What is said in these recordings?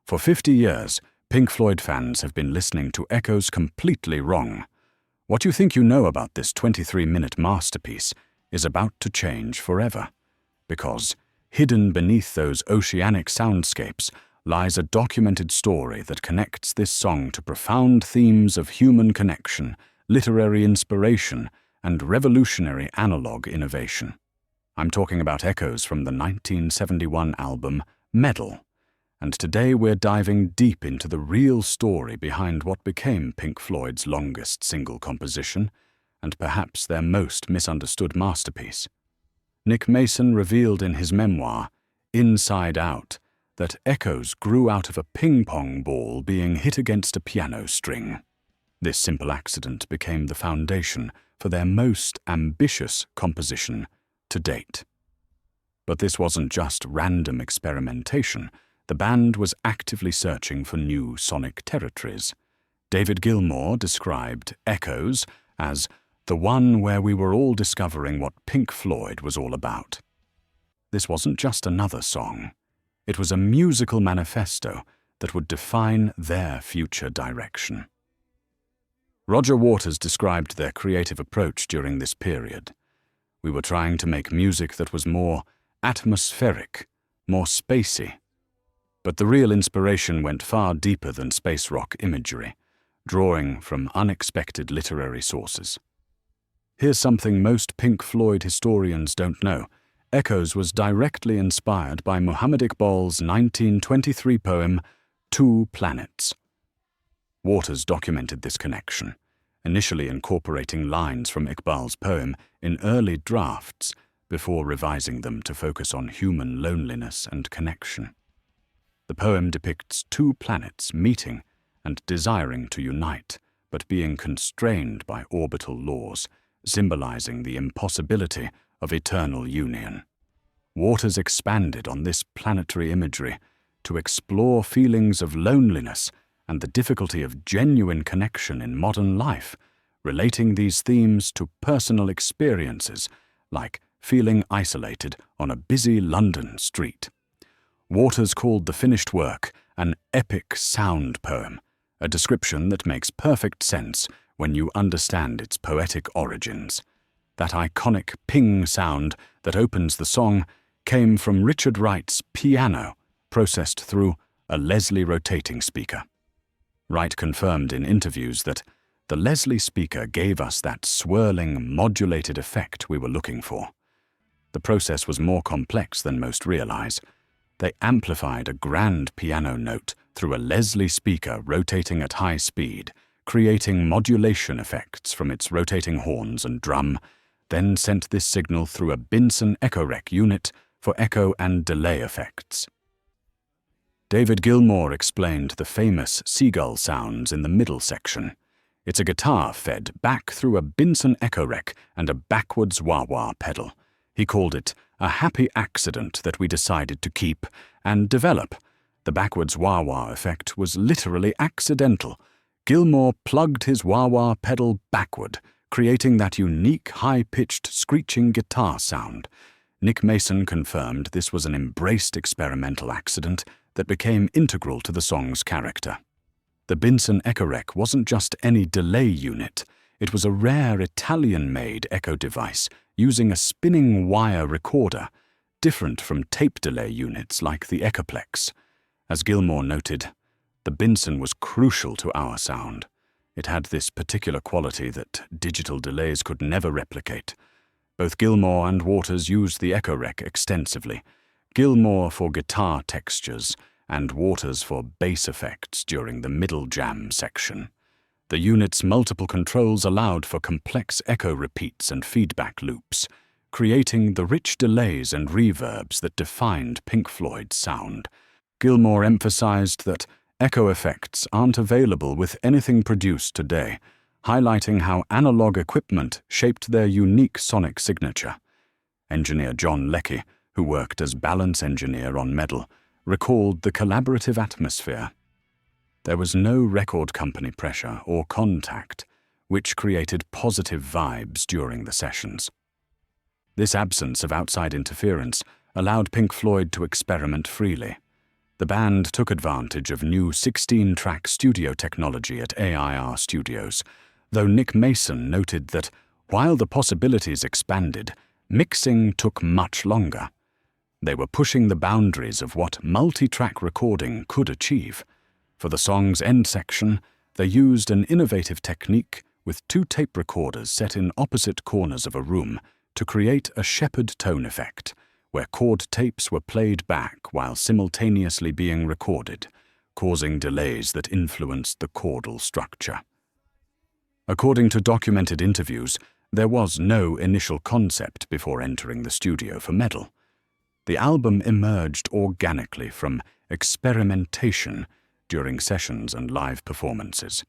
For 50 years, Pink Floyd fans have been listening to echoes completely wrong. What you think you know about this 23-minute masterpiece is about to change forever. Because hidden beneath those oceanic soundscapes lies a documented story that connects this song to profound themes of human connection, literary inspiration, and revolutionary analog innovation. I'm talking about echoes from the 1971 album Meddle. And today we're diving deep into the real story behind what became Pink Floyd's longest single composition, and perhaps their most misunderstood masterpiece. Nick Mason revealed in his memoir, Inside Out, that echoes grew out of a ping-pong ball being hit against a piano string. This simple accident became the foundation for their most ambitious composition to date. But this wasn't just random experimentation. The band was actively searching for new sonic territories. David Gilmour described Echoes as the one where we were all discovering what Pink Floyd was all about. This wasn't just another song. It was a musical manifesto that would define their future direction. Roger Waters described their creative approach during this period. We were trying to make music that was more atmospheric, more spacey. But the real inspiration went far deeper than space rock imagery, drawing from unexpected literary sources. Here's something most Pink Floyd historians don't know. Echoes was directly inspired by Muhammad Iqbal's 1923 poem, Two Planets. Waters documented this connection, initially incorporating lines from Iqbal's poem in early drafts before revising them to focus on human loneliness and connection. The poem depicts two planets meeting and desiring to unite, but being constrained by orbital laws, symbolizing the impossibility of eternal union. Waters expanded on this planetary imagery to explore feelings of loneliness and the difficulty of genuine connection in modern life, relating these themes to personal experiences, like feeling isolated on a busy London street. Waters called the finished work an epic sound poem, a description that makes perfect sense when you understand its poetic origins. That iconic ping sound that opens the song came from Richard Wright's piano, processed through a Leslie rotating speaker. Wright confirmed in interviews that the Leslie speaker gave us that swirling, modulated effect we were looking for. The process was more complex than most realize. They amplified a grand piano note through a Leslie speaker rotating at high speed, creating modulation effects from its rotating horns and drum, then sent this signal through a Binson Echorec unit for echo and delay effects. David Gilmour explained the famous seagull sounds in the middle section. It's a guitar fed back through a Binson Echorec and a backwards wah-wah pedal. He called it a happy accident that we decided to keep and develop. The backwards wah-wah effect was literally accidental. Gilmour plugged his wah-wah pedal backward, creating that unique high-pitched screeching guitar sound. Nick Mason confirmed this was an embraced experimental accident that became integral to the song's character. The Binson Echorec wasn't just any delay unit. It was a rare Italian-made echo device using a spinning wire recorder, different from tape delay units like the Echoplex. As Gilmour noted, the Binson was crucial to our sound. It had this particular quality that digital delays could never replicate. Both Gilmour and Waters used the Echorec extensively, Gilmour for guitar textures and Waters for bass effects during the middle jam section. The unit's multiple controls allowed for complex echo repeats and feedback loops, creating the rich delays and reverbs that defined Pink Floyd's sound. Gilmour emphasized that echo effects aren't available with anything produced today, highlighting how analog equipment shaped their unique sonic signature. Engineer John Leckie, who worked as balance engineer on Meddle, recalled the collaborative atmosphere. There was no record company pressure or contact, which created positive vibes during the sessions. This absence of outside interference allowed Pink Floyd to experiment freely. The band took advantage of new 16-track studio technology at AIR Studios, though Nick Mason noted that, while the possibilities expanded, mixing took much longer. They were pushing the boundaries of what multi-track recording could achieve. For the song's end section, they used an innovative technique with 2 tape recorders set in opposite corners of a room to create a shepherd tone effect, where chord tapes were played back while simultaneously being recorded, causing delays that influenced the chordal structure. According to documented interviews, there was no initial concept before entering the studio for Meddle. The album emerged organically from experimentation during sessions and live performances.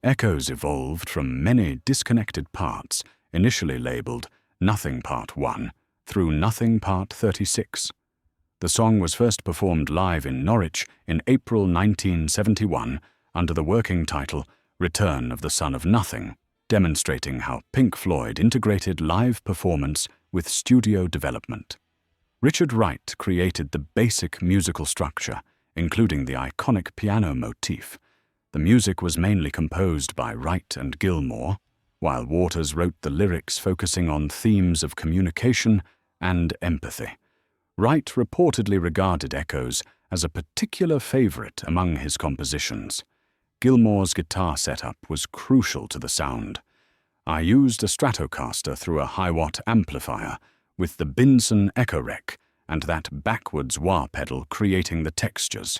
Echoes evolved from many disconnected parts, initially labeled Nothing Part 1 through Nothing Part 36. The song was first performed live in Norwich in April 1971 under the working title Return of the Son of Nothing, demonstrating how Pink Floyd integrated live performance with studio development. Richard Wright created the basic musical structure, including the iconic piano motif. The music was mainly composed by Wright and Gilmour, while Waters wrote the lyrics focusing on themes of communication and empathy. Wright reportedly regarded Echoes as a particular favorite among his compositions. Gilmour's guitar setup was crucial to the sound. I used a Stratocaster through a high-watt amplifier with the Binson Echorec and that backwards wah pedal creating the textures.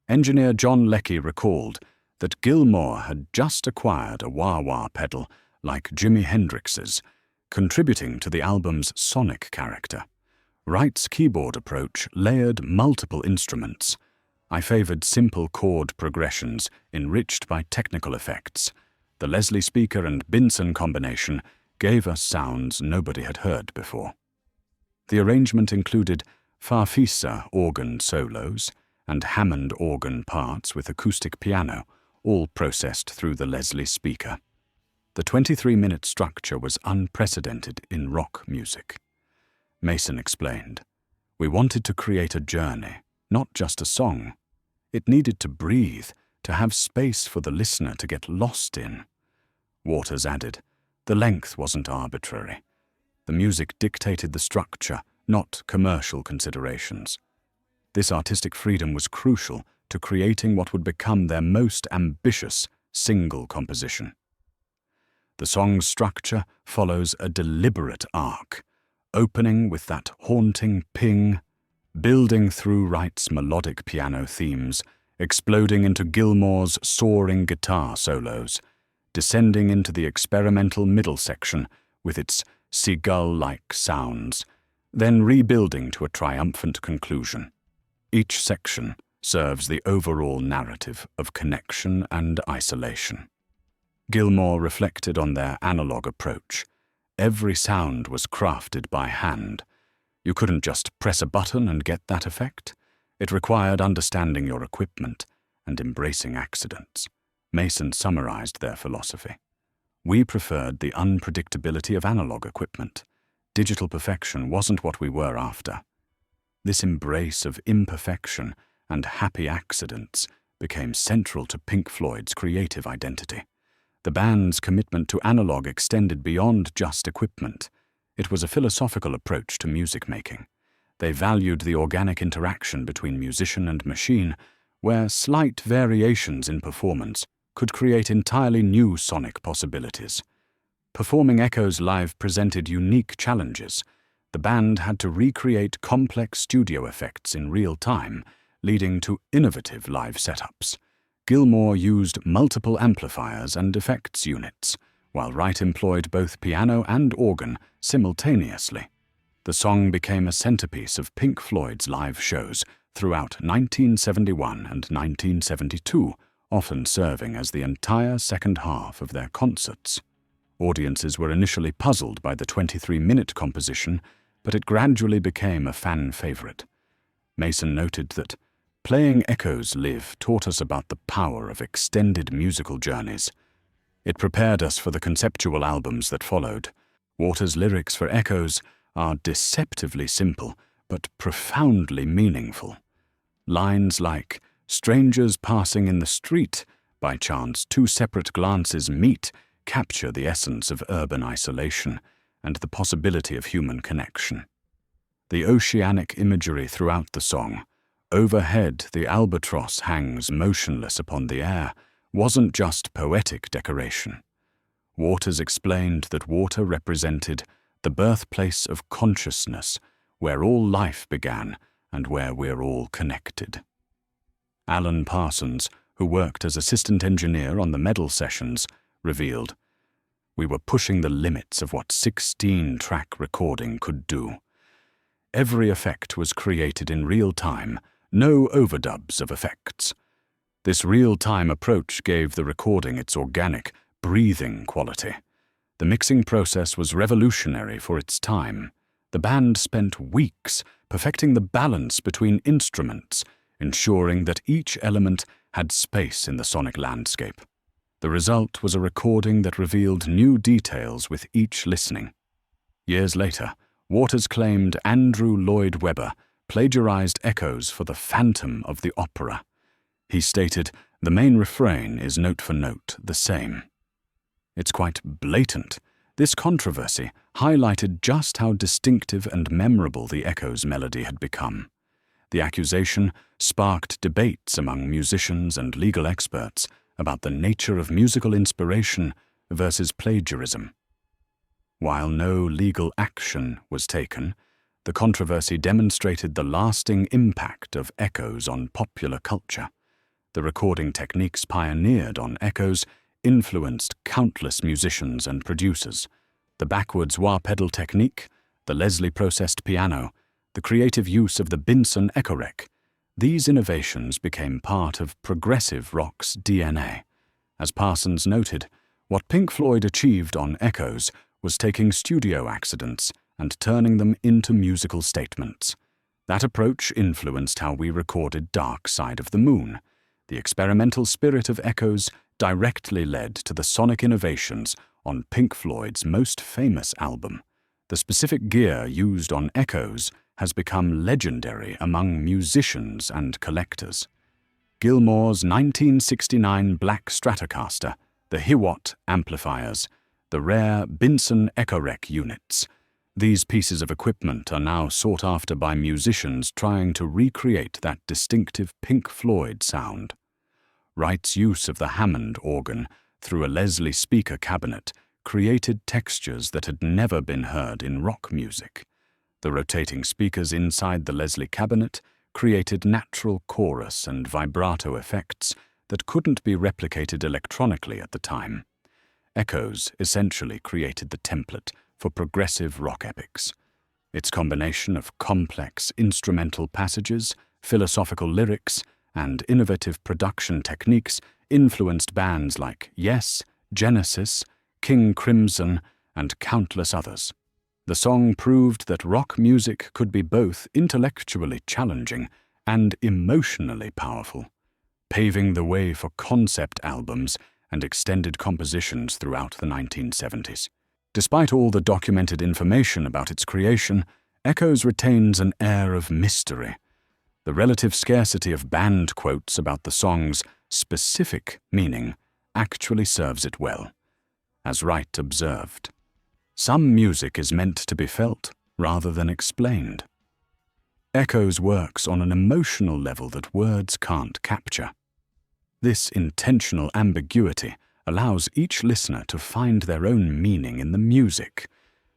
Engineer John Leckie recalled that Gilmour had just acquired a wah-wah pedal like Jimi Hendrix's, contributing to the album's sonic character. Wright's keyboard approach layered multiple instruments. I favored simple chord progressions enriched by technical effects. The Leslie speaker and Binson combination gave us sounds nobody had heard before. The arrangement included farfisa organ solos and Hammond organ parts with acoustic piano, all processed through the Leslie speaker. The 23-minute structure was unprecedented in rock music. Mason explained, "We wanted to create a journey, not just a song. It needed to breathe, to have space for the listener to get lost in." Waters added, "The length wasn't arbitrary. The music dictated the structure, not commercial considerations. This artistic freedom was crucial to creating what would become their most ambitious single composition." The song's structure follows a deliberate arc, opening with that haunting ping, building through Wright's melodic piano themes, exploding into Gilmour's soaring guitar solos, descending into the experimental middle section with its seagull-like sounds, then rebuilding to a triumphant conclusion. Each section serves the overall narrative of connection and isolation. Gilmour reflected on their analog approach. Every sound was crafted by hand. You couldn't just press a button and get that effect. It required understanding your equipment and embracing accidents. Mason summarized their philosophy. "We preferred the unpredictability of analog equipment. Digital perfection wasn't what we were after." This embrace of imperfection and happy accidents became central to Pink Floyd's creative identity. The band's commitment to analog extended beyond just equipment. It was a philosophical approach to music making. They valued the organic interaction between musician and machine, where slight variations in performance could create entirely new sonic possibilities. Performing Echoes live presented unique challenges. The band had to recreate complex studio effects in real time, leading to innovative live setups. Gilmour used multiple amplifiers and effects units, while Wright employed both piano and organ simultaneously. The song became a centerpiece of Pink Floyd's live shows throughout 1971 and 1972, often serving as the entire second half of their concerts. Audiences were initially puzzled by the 23-minute composition, but it gradually became a fan favorite. Mason noted that playing Echoes live taught us about the power of extended musical journeys. It prepared us for the conceptual albums that followed. Waters' lyrics for Echoes are deceptively simple, but profoundly meaningful. Lines like, "Strangers passing in the street, by chance two separate glances meet," capture the essence of urban isolation and the possibility of human connection. The oceanic imagery throughout the song, "Overhead the albatross hangs motionless upon the air," wasn't just poetic decoration. Waters explained that water represented the birthplace of consciousness, where all life began and where we're all connected. Alan Parsons, who worked as assistant engineer on the Meddle sessions, revealed, "We were pushing the limits of what 16-track recording could do. Every effect was created in real time, no overdubs of effects. This real-time approach gave the recording its organic, breathing quality. The mixing process was revolutionary for its time. The band spent weeks perfecting the balance between instruments, ensuring that each element had space in the sonic landscape. The result was a recording that revealed new details with each listening." Years later, Waters claimed Andrew Lloyd Webber plagiarized echoes for the Phantom of the Opera. He stated, "The main refrain is note for note the same." It's quite blatant. This controversy highlighted just how distinctive and memorable the Echoes melody had become. The accusation sparked debates among musicians and legal experts about the nature of musical inspiration versus plagiarism. While no legal action was taken, the controversy demonstrated the lasting impact of echoes on popular culture. The recording techniques pioneered on echoes influenced countless musicians and producers. The backwards wah pedal technique, the Leslie processed piano, the creative use of the Binson Echorec. These innovations became part of progressive rock's DNA. As Parsons noted, what Pink Floyd achieved on Echoes was taking studio accidents and turning them into musical statements. That approach influenced how we recorded Dark Side of the Moon. The experimental spirit of Echoes directly led to the sonic innovations on Pink Floyd's most famous album. The specific gear used on Echoes has become legendary among musicians and collectors. Gilmour's 1969 Black Stratocaster, the Hiwatt amplifiers, the rare Binson Echorec units. These pieces of equipment are now sought after by musicians trying to recreate that distinctive Pink Floyd sound. Wright's use of the Hammond organ through a Leslie speaker cabinet created textures that had never been heard in rock music. The rotating speakers inside the Leslie cabinet created natural chorus and vibrato effects that couldn't be replicated electronically at the time. Echoes essentially created the template for progressive rock epics. Its combination of complex instrumental passages, philosophical lyrics, and innovative production techniques influenced bands like Yes, Genesis, King Crimson, and countless others. The song proved that rock music could be both intellectually challenging and emotionally powerful, paving the way for concept albums and extended compositions throughout the 1970s. Despite all the documented information about its creation, Echoes retains an air of mystery. The relative scarcity of band quotes about the song's specific meaning actually serves it well. As Wright observed, "Some music is meant to be felt rather than explained." Echoes works on an emotional level that words can't capture. This intentional ambiguity allows each listener to find their own meaning in the music,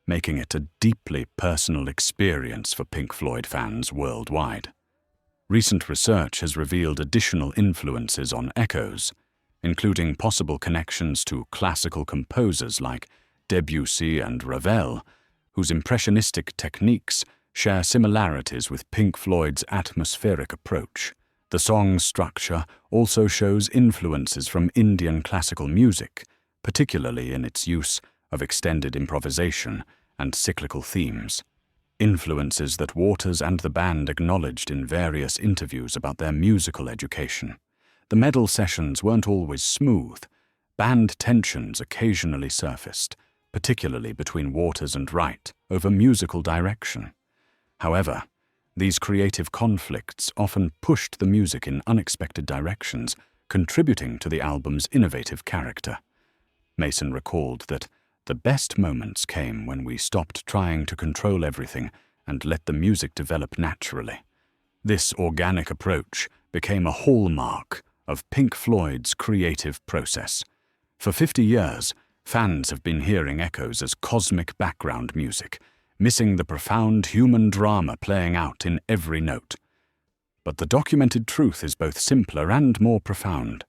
making it a deeply personal experience for Pink Floyd fans worldwide. Recent research has revealed additional influences on Echoes, including possible connections to classical composers like Debussy and Ravel, whose impressionistic techniques share similarities with Pink Floyd's atmospheric approach. The song's structure also shows influences from Indian classical music, particularly in its use of extended improvisation and cyclical themes. Influences that Waters and the band acknowledged in various interviews about their musical education. The Meddle sessions weren't always smooth. Band tensions occasionally surfaced, particularly between Waters and Wright over musical direction. However, These creative conflicts often pushed the music in unexpected directions, contributing to the album's innovative character. Mason recalled that the best moments came when we stopped trying to control everything and let the music develop naturally. This organic approach became a hallmark of Pink Floyd's creative process. For 50 years, fans have been hearing echoes as cosmic background music, missing the profound human drama playing out in every note. But the documented truth is both simpler and more profound.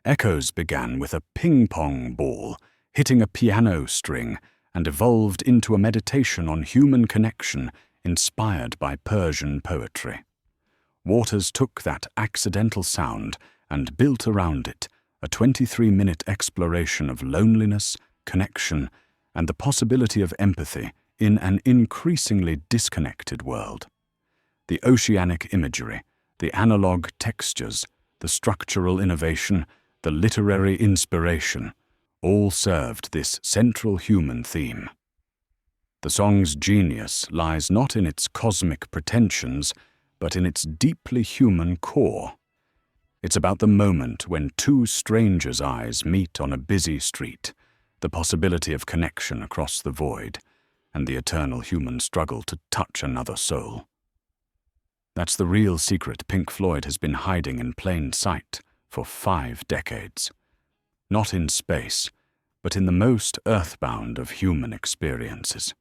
Echoes began with a ping-pong ball hitting a piano string and evolved into a meditation on human connection inspired by Persian poetry. Waters took that accidental sound and built around it a 23-minute exploration of loneliness, connection, and the possibility of empathy in an increasingly disconnected world. The oceanic imagery, the analog textures, the structural innovation, the literary inspiration, all served this central human theme. The song's genius lies not in its cosmic pretensions, but in its deeply human core. It's about the moment when two strangers' eyes meet on a busy street, the possibility of connection across the void, and the eternal human struggle to touch another soul. That's the real secret Pink Floyd has been hiding in plain sight for 5 decades. Not in space, but in the most earthbound of human experiences.